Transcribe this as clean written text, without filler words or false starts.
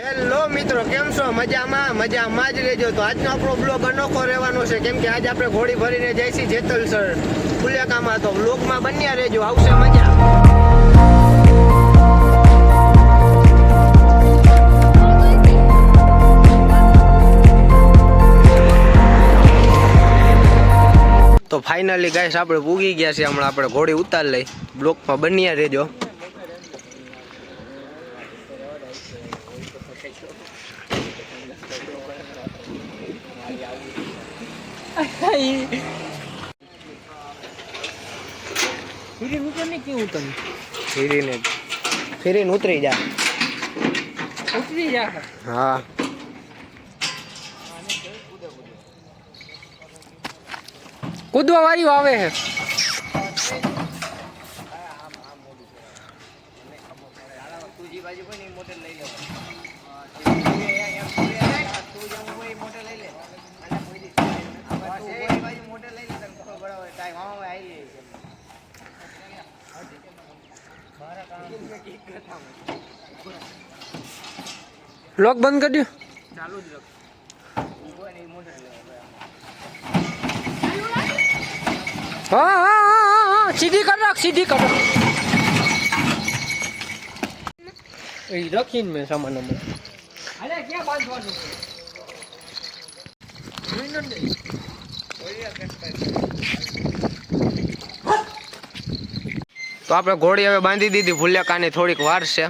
Hello મિત્રો, કેમ છો? મજામાં જ રહેજો. તો આજનો આપણો બ્લોગ અનોખો રહેવાનો છે, કેમ કે આજે આપણે ઘોડી ભરીને જઈ છીએ જેતલસર ફુલેકામાં. તો બ્લોગમાં બન્યા રહેજો, આવશે મજા. તો ફાઇનલી ગાઈસ આપણે પૂગી ગયા છે. હમણાં આપણે ઘોડી ઉતાર લઈ. બ્લોગમાં બન્યા રહેજો. ફેરીને ઉતરી જા. હા, કૂદવા વાળી આવે છે. લોક બંધ કરી દો. ચાલુ જ રાખ. હા, સીધી કર રાખ, સીધી કર રાખ. એ રાખીને મેં સામાન નંબર. અરે ક્યાં બાંધવાનું? તો આપણે ઘોડી હવે બાંધી દીધી. ફુલેકાની થોડીક વાર છે.